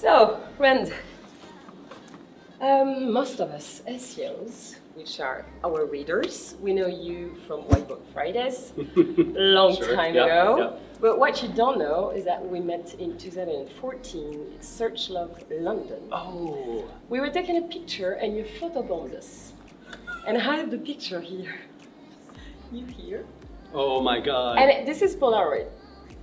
So, Rand, most of us SEOs, which are our readers, we know you from White Book Fridays, long time ago. Yeah. But what you don't know is that we met in 2014 at Search Love London. Oh. We were taking a picture and you photobombed us. And I have the picture here. You here? Oh my God. And this is Polaroid.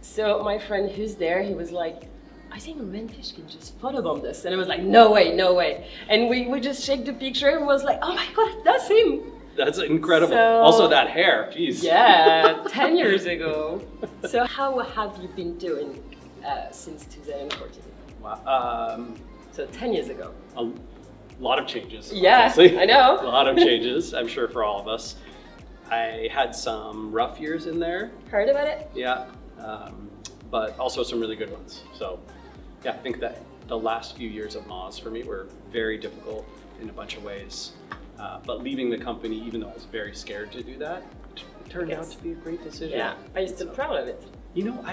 So my friend who's there, he was like, I think Rand Fishkin just photobombed us. And I was like, no way, no way. And we just shake the picture and was like, oh my God, that's him. That's incredible. So, also that hair, jeez. Yeah, 10 years ago. So how have you been doing since 2014? Wow. So 10 years ago. A lot of changes. Yeah, honestly. I know. A lot of changes, I'm sure, for all of us. I had some rough years in there. Heard about it? Yeah, but also some really good ones. So yeah, I think that the last few years of Moz for me were very difficult in a bunch of ways. But leaving the company, even though I was very scared to do that, it turned out to be a great decision. Yeah, are you still proud of it? You know,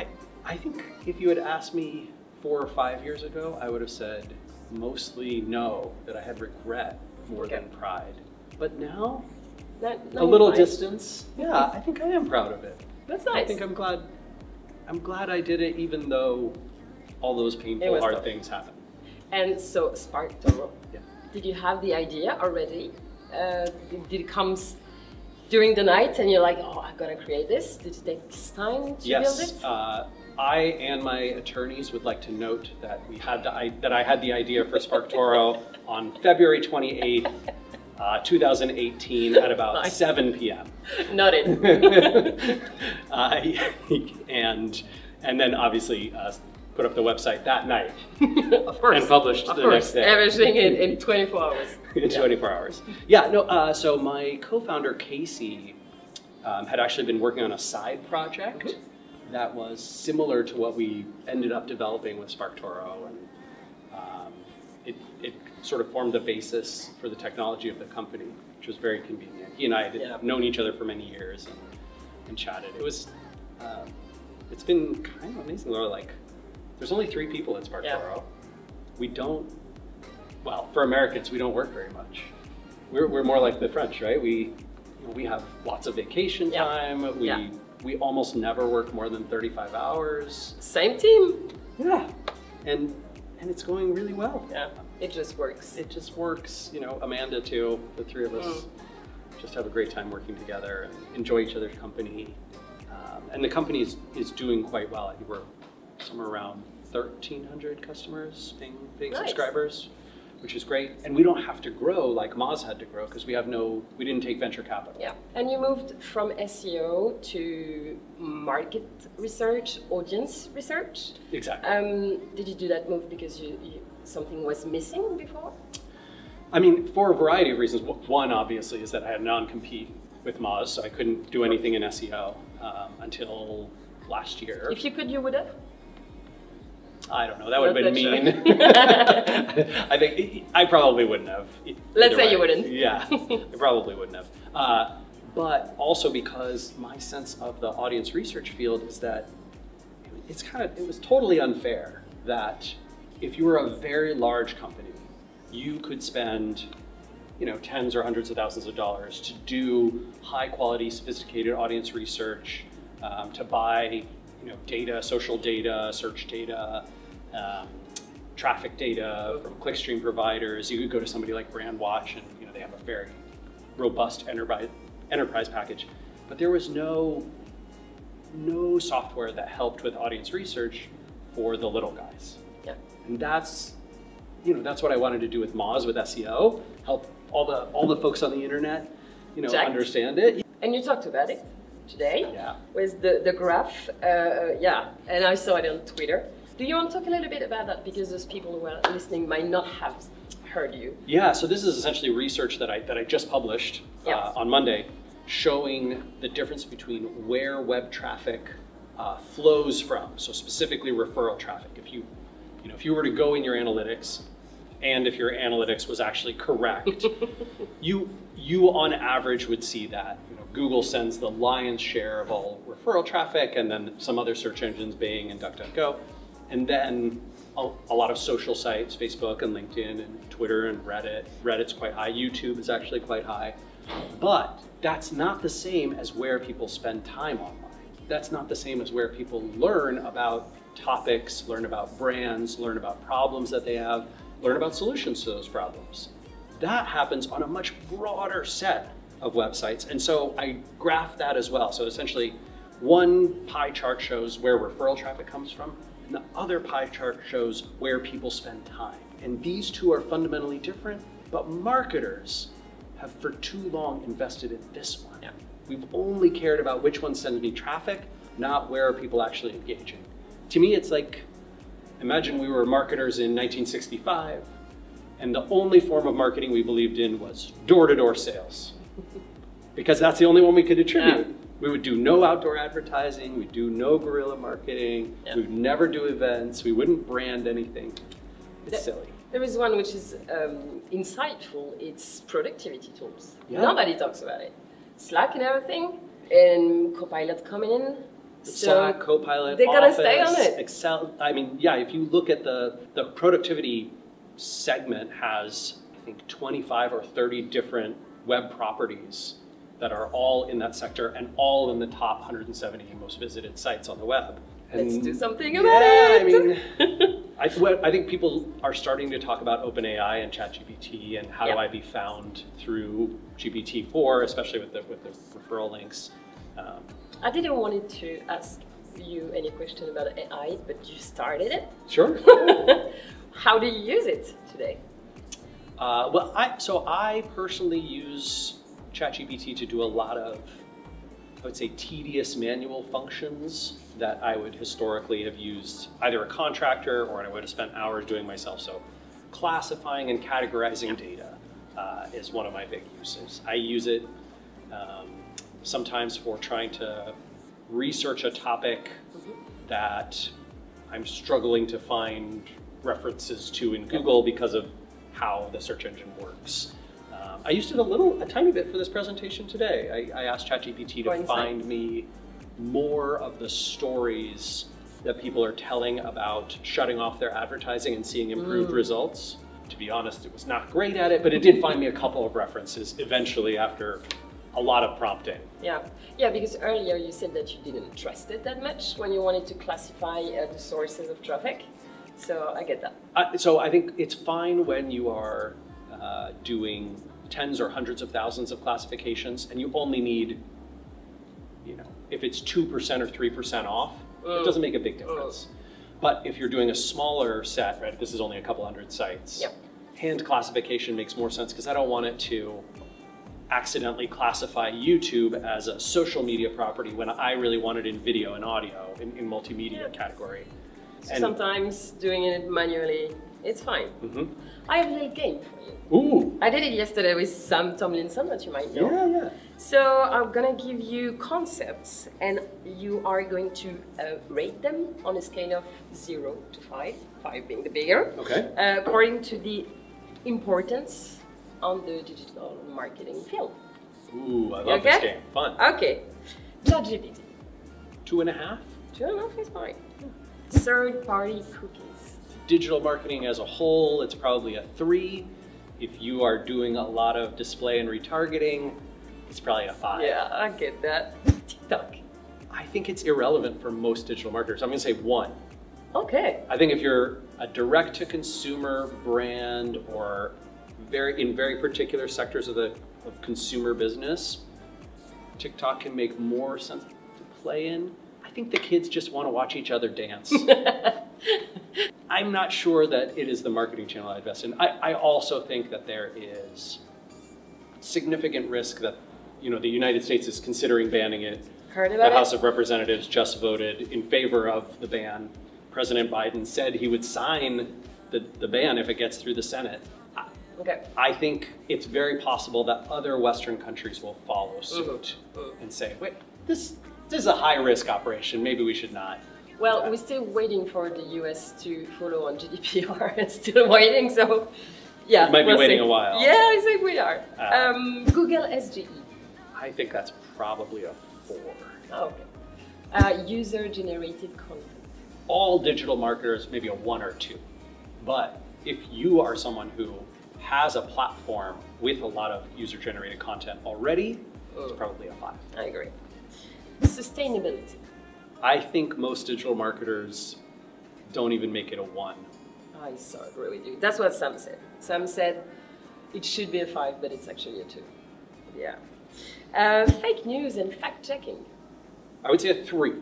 I think if you had asked me 4 or 5 years ago, I would have said mostly no, that I had regret more than pride. But now, a little distance, yeah, I think I am proud of it. That's nice. I think I'm glad I did it, even though all those painful, hard things happened. And so, SparkToro, yeah. Did you have the idea already? Did it come during the night and you're like, oh, I'm gonna create this? Did it take time to build it? I and my attorneys would like to note that I had the idea for SparkToro on February 28th, 2018 at about 7 p.m. Noted. And then obviously put up the website that night. Of course. And published the next day. Everything in 24 hours. In 24 hours. Yeah, no, so my co-founder Casey had actually been working on a side project that was similar to what we ended up developing with SparkToro, and it sort of formed the basis for the technology of the company, which was very convenient. He and I had known each other for many years and chatted. It was, it's been kind of amazing, Laura. Like, there's only 3 people at SparkToro. Yeah. We don't, well, for Americans, we don't work very much. We're more like the French, right? We have lots of vacation time. We almost never work more than 35 hours. Same team. Yeah, and it's going really well. Yeah, it just works. It just works. You know, Amanda too. The 3 of us just have a great time working together and enjoy each other's company. And the company is doing quite well. I think we're somewhere around 1,300 customers, paying subscribers, which is great. And we don't have to grow like Moz had to grow because we didn't take venture capital. Yeah, and you moved from SEO to market research, audience research. Exactly. Did you do that move because something was missing before? I mean, for a variety of reasons. One, obviously, is that I had non-compete with Moz, so I couldn't do anything in SEO until last year. If you could, you would have? I don't know, that would have been mean. I think I probably wouldn't have. Let's say you wouldn't. Yeah, I probably wouldn't have. But also because my sense of the audience research field is that it was totally unfair that if you were a very large company, you could spend, you know, tens or hundreds of thousands of dollars to do high quality, sophisticated audience research, to buy, you know, data, social data, search data, traffic data from clickstream providers. You could go to somebody like Brandwatch and, you know, they have a very robust enterprise package. But there was no software that helped with audience research for the little guys. Yeah. And that's what I wanted to do with Moz, with SEO, help all the folks on the internet, you know, understand it. And you talked about it today, yeah, with the graph, yeah, and I saw it on Twitter. Do you want to talk a little bit about that, because those people who are listening might not have heard you? Yeah, so this is essentially research that I just published on Monday, showing the difference between where web traffic flows from. So specifically referral traffic. If you were to go in your analytics, and if your analytics was actually correct, you on average would see that, you know, Google sends the lion's share of all referral traffic, and then some other search engines, Bing and DuckDuckGo, and then a lot of social sites, Facebook and LinkedIn and Twitter and Reddit. Reddit's quite high. YouTube is actually quite high. But that's not the same as where people spend time online. That's not the same as where people learn about topics, learn about brands, learn about problems that they have, learn about solutions to those problems. That happens on a much broader set of websites. And so I graphed that as well. So essentially, one pie chart shows where referral traffic comes from, and the other pie chart shows where people spend time. And these two are fundamentally different, but marketers have for too long invested in this one. Yeah. We've only cared about which one sends me traffic, not where are people actually engaging. To me, it's like, imagine we were marketers in 1965, and the only form of marketing we believed in was door-to-door sales. Because that's the only one we could attribute. Yeah. We would do no outdoor advertising, we'd do no guerrilla marketing, we would never do events, we wouldn't brand anything. It's silly. There is one which is insightful, it's productivity tools. Yeah. Nobody talks about it. Slack and everything, and Copilot coming in. Slack, Copilot, they gotta stay on it. Excel, I mean, yeah, if you look at the productivity segment has, I think, 25 or 30 different web properties that are all in that sector and all in the top 170 most visited sites on the web. And let's do something about it. I mean, I think people are starting to talk about OpenAI and ChatGPT and how do I be found through GPT-4, especially with the referral links. I didn't want to ask you any question about AI, but you started it. Sure. How do you use it today? Well, I personally use ChatGPT to do a lot of, I would say, tedious manual functions that I would historically have used either a contractor or I would have spent hours doing myself. So classifying and categorizing data is one of my big uses. I use it sometimes for trying to research a topic that I'm struggling to find references to in Google because of how the search engine works. I used it a tiny bit for this presentation today. I asked ChatGPT to find me more of the stories that people are telling about shutting off their advertising and seeing improved results. To be honest, it was not great at it, but it did find me a couple of references eventually after a lot of prompting. Yeah, because earlier you said that you didn't trust it that much when you wanted to classify the sources of traffic. So I get that. So I think it's fine when you are doing tens or hundreds of thousands of classifications and you only need, if it's 2% or 3% off, it doesn't make a big difference. But if you're doing a smaller set, right, this is only a couple hundred sites, hand classification makes more sense because I don't want it to accidentally classify YouTube as a social media property when I really want it in video and audio, in multimedia category. So sometimes doing it manually, it's fine. I have a little game for you. Ooh! I did it yesterday with Sam Tomlinson, that you might know. Yeah. So I'm gonna give you concepts and you are going to rate them on a scale of 0 to 5, 5 being the bigger. Okay. According to the importance on the digital marketing field. Ooh, I love this game. Fun. Okay. ChatGPT. 2.5? 2.5 is fine. Third-party cookies. Digital marketing as a whole, it's probably a 3. If you are doing a lot of display and retargeting, it's probably a 5. Yeah, I get that. TikTok. I think it's irrelevant for most digital marketers. I'm going to say 1. Okay. I think if you're a direct-to-consumer brand or in very particular sectors of consumer business, TikTok can make more sense to play in. I think the kids just want to watch each other dance. I'm not sure that it is the marketing channel I invest in. I also think that there is significant risk that the United States is considering banning it. Heard about it? The House of Representatives just voted in favor of the ban. President Biden said he would sign the ban if it gets through the Senate. Okay. I think it's very possible that other Western countries will follow suit and say, wait, this is a high-risk operation. Maybe we should not. Well, we're still waiting for the US to follow on GDPR. It's still waiting, so yeah. You might be waiting a while. Yeah, I think we are. Google SGE. I think that's probably a 4. Oh, okay. User-generated content. all digital marketers, maybe a 1 or 2. But if you are someone who has a platform with a lot of user-generated content already, it's probably a 5. I agree. Sustainability. I think most digital marketers don't even make it a 1. I so agree with you. That's what Sam said. Sam said it should be a 5, but it's actually a 2. Yeah. Fake news and fact-checking. I would say a 3.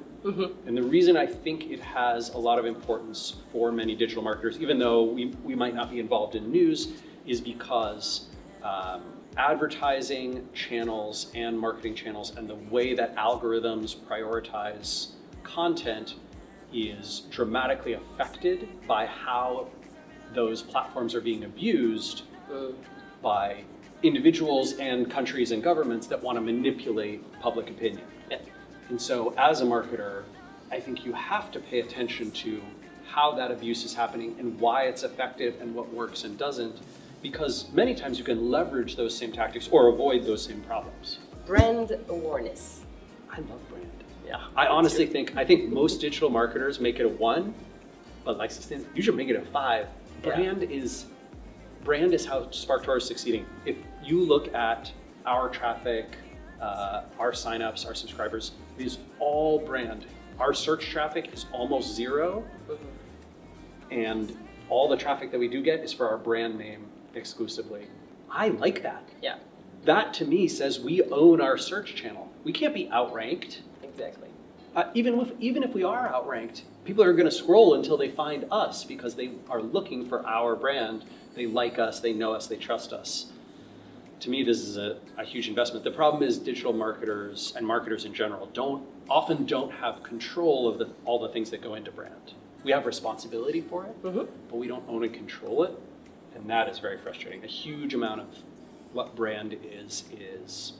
And the reason I think it has a lot of importance for many digital marketers, even though we might not be involved in news, is because advertising channels and marketing channels and the way that algorithms prioritize content is dramatically affected by how those platforms are being abused by individuals and countries and governments that want to manipulate public opinion. And so as a marketer, I think you have to pay attention to how that abuse is happening and why it's effective and what works and doesn't, because many times you can leverage those same tactics or avoid those same problems. Brand awareness. I love brand. Yeah, I honestly think most digital marketers make it a 1, but like you should make it a 5. Brand is how SparkToro is succeeding. If you look at our traffic, our signups, our subscribers, it is all brand. Our search traffic is almost 0, and all the traffic that we do get is for our brand name exclusively. I like that. Yeah. That to me says we own our search channel. We can't be outranked. Exactly. Even if we are outranked, people are going to scroll until they find us because they are looking for our brand. They like us, they know us, they trust us. To me, this is a huge investment. The problem is digital marketers and marketers in general often don't have control of all the things that go into brand. We have responsibility for it, but we don't own and control it, and that is very frustrating. A huge amount of what brand is its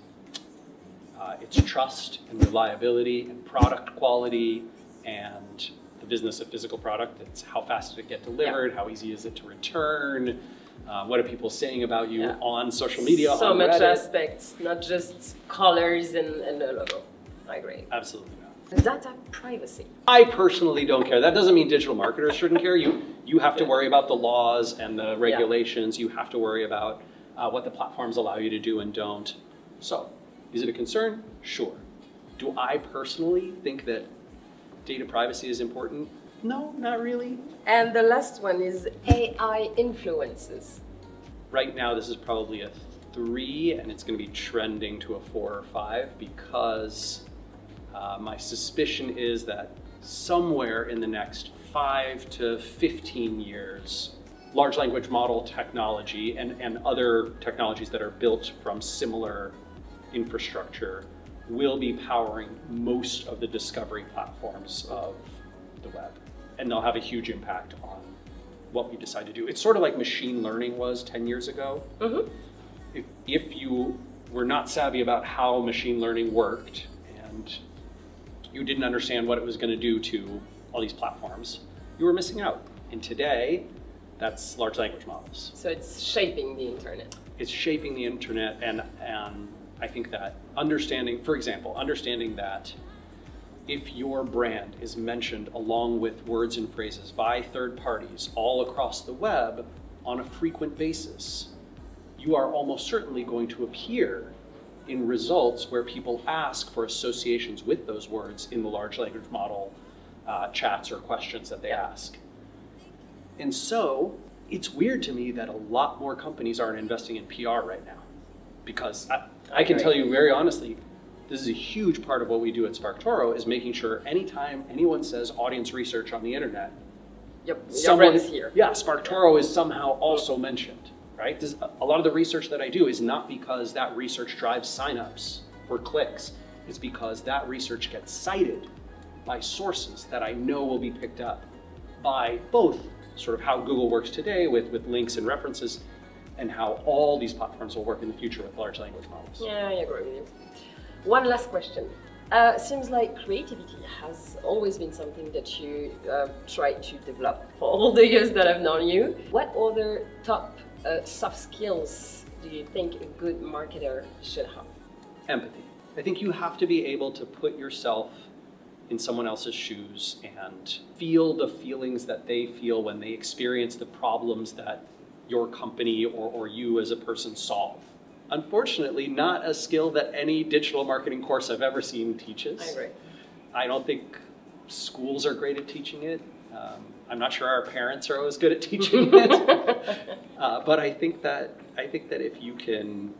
trust and reliability and product quality and the business of physical product. It's how fast did it get delivered, how easy is it to return, what are people saying about you on social media, so on much Reddit. Aspects, not just colors and the logo. I agree. Absolutely not. Data privacy. I personally don't care. That doesn't mean digital marketers shouldn't care. You have to worry about the laws and the regulations. You have to worry about what the platforms allow you to do and don't. So, is it a concern? Sure. Do I personally think that data privacy is important? No, not really. And the last one is AI influences. Right now, this is probably a 3, and it's going to be trending to a 4 or 5 because my suspicion is that somewhere in the next 5 to 15 years, large language model technology and other technologies that are built from similar infrastructure will be powering most of the discovery platforms of the web. And they'll have a huge impact on what we decide to do. It's sort of like machine learning was 10 years ago. If you were not savvy about how machine learning worked and you didn't understand what it was going to do to all these platforms, you were missing out. And today, that's large language models. So it's shaping the internet. It's shaping the internet, and I think that understanding, for example, understanding that if your brand is mentioned along with words and phrases by third parties all across the web on a frequent basis, you are almost certainly going to appear in results where people ask for associations with those words in the large language model chats or questions that they ask. And so it's weird to me that a lot more companies aren't investing in PR right now, because I can tell you very honestly, this is a huge part of what we do at SparkToro, is making sure anytime anyone says audience research on the internet, someone is here. Yeah, SparkToro is somehow also mentioned, right? A lot of the research that I do is not because that research drives signups or clicks. It's because that research gets cited by sources that I know will be picked up by both sort of how Google works today with links and references, and how all these platforms will work in the future with large language models. Yeah, I agree with you. One last question. Seems like creativity has always been something that you try to develop for all the years that I've known you. What other top soft skills do you think a good marketer should have? Empathy. I think you have to be able to put yourself in someone else's shoes and feel the feelings that they feel when they experience the problems that your company or you as a person solve. Unfortunately, not a skill that any digital marketing course I've ever seen teaches. I agree. I don't think schools are great at teaching it. I'm not sure our parents are always good at teaching it. But I think that if you can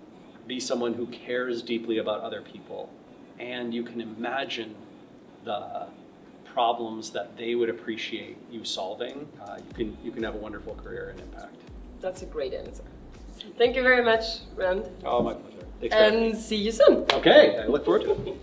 be someone who cares deeply about other people and you can imagine the problems that they would appreciate you solving, you can have a wonderful career and impact. That's a great answer. Thank you very much, Rand. Oh, my pleasure. Thanks, and see you soon. Okay, I look forward to it.